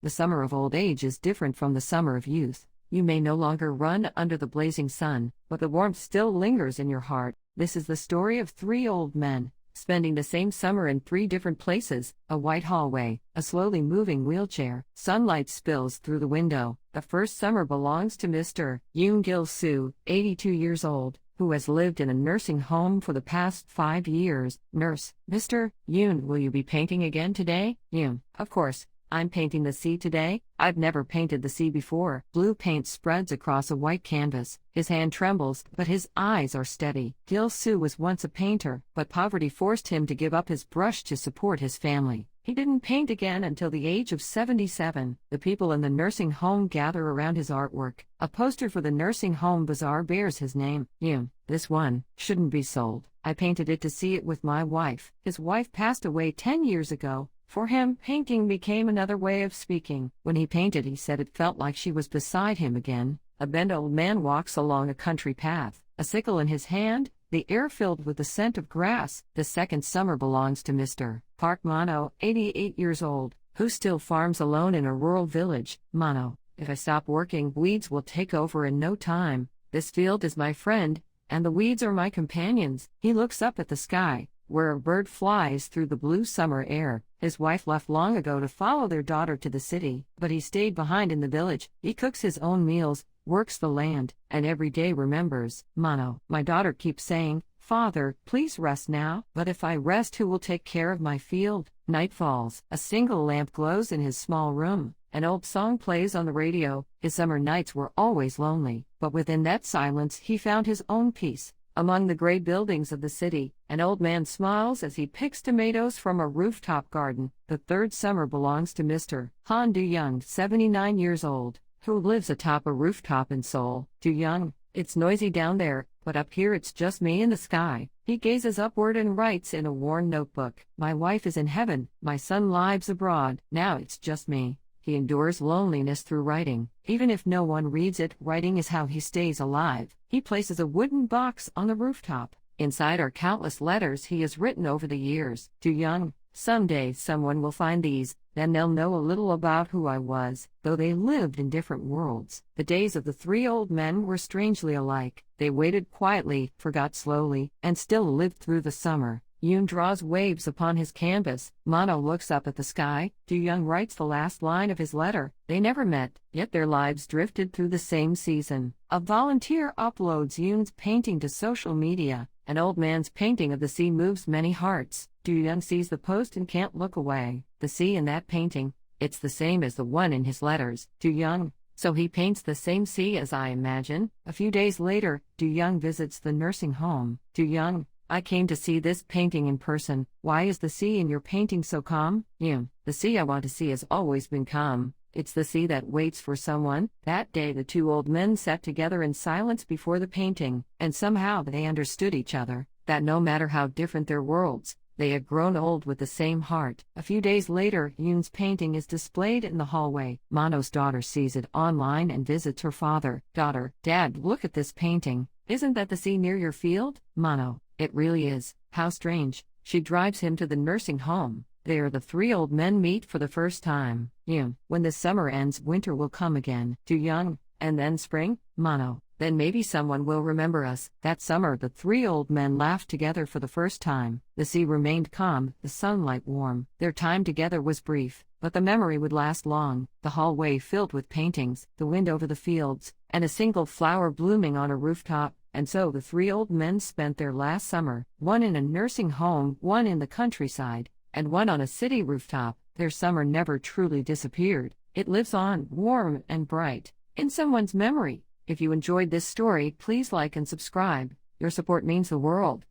The summer of old age is different from the summer of youth. You may no longer run under the blazing sun, but the warmth still lingers in your heart. This is the story of three old men, spending the same summer in three different places: a white hallway, a slowly moving wheelchair, sunlight spills through the window. The first summer belongs to Mr. Yoon Gil-soo, 82 years old, who has lived in a nursing home for the past 5 years. Nurse: Mr. Yoon, will you be painting again today? Yoon: of course, I'm painting the sea today. I've never painted the sea before. Blue paint spreads across a white canvas. His hand trembles, but his eyes are steady. Gil-soo was once a painter, but poverty forced him to give up his brush to support his family. He didn't paint again until the age of 77. The people in the nursing home gather around his artwork. A poster for the nursing home bazaar bears his name. Yoon: this one shouldn't be sold. I painted it to see it with my wife. His wife passed away 10 years ago. For him, painting became another way of speaking. When he painted, he said it felt like she was beside him again. A bent old man walks along a country path, a sickle in his hand, the air filled with the scent of grass. The second summer belongs to Mr. Park Mano, 88 years old, who still farms alone in a rural village. Mano: if I stop working, weeds will take over in no time. This field is my friend, and the weeds are my companions. He looks up at the sky, where a bird flies through the blue summer air. His wife left long ago to follow their daughter to the city, but he stayed behind in the village. He cooks his own meals, works the land, and every day remembers. Mano: my daughter keeps saying, "Father, please rest now." But if I rest, who will take care of my field? Night falls. A single lamp glows in his small room. An old song plays on the radio. His summer nights were always lonely, but within that silence he found his own peace. Among the gray buildings of the city, an old man smiles as he picks tomatoes from a rooftop garden. The third summer belongs to Mr. Han Do-young, 79 years old, who lives atop a rooftop in Seoul. Do-young: it's noisy down there, but up here it's just me and the sky. He gazes upward and writes in a worn notebook, "My wife is in heaven, my son lives abroad, now it's just me." He endures loneliness through writing. Even if no one reads it, writing is how he stays alive. He places a wooden box on the rooftop. Inside are countless letters he has written over the years. Do-young: someday someone will find these, then they'll know a little about who I was, though they lived in different worlds. The days of the three old men were strangely alike. They waited quietly, forgot slowly, and still lived through the summer. Yoon draws waves upon his canvas. Mano looks up at the sky. Do-young writes the last line of his letter. They never met, yet their lives drifted through the same season. A volunteer uploads Yoon's painting to social media. An old man's painting of the sea moves many hearts. Do-young sees the post and can't look away. The sea in that painting, it's the same as the one in his letters. Do-young: so he paints the same sea as I imagine. A few days later, Do-young visits the nursing home. Do-young: I came to see this painting in person. Why is the sea in your painting so calm? Yoon: the sea I want to see has always been calm. It's the sea that waits for someone. That day the two old men sat together in silence before the painting, and somehow they understood each other, that no matter how different their worlds, they had grown old with the same heart. A few days later, Yoon's painting is displayed in the hallway. Mano's daughter sees it online and visits her father. Daughter: Dad, look at this painting. Isn't that the sea near your field? Mano: it really is. How strange. She drives him to the nursing home. There the three old men meet for the first time. Yoon: when this summer ends, winter will come again. Do-young: and then spring? Mano: then maybe someone will remember us. That summer the three old men laughed together for the first time. The sea remained calm, the sunlight warm. Their time together was brief, but the memory would last long. The hallway filled with paintings, the wind over the fields, and a single flower blooming on a rooftop. And so the three old men spent their last summer, one in a nursing home, one in the countryside, and one on a city rooftop. Their summer never truly disappeared. It lives on, warm and bright, in someone's memory. If you enjoyed this story, please like and subscribe. Your support means the world.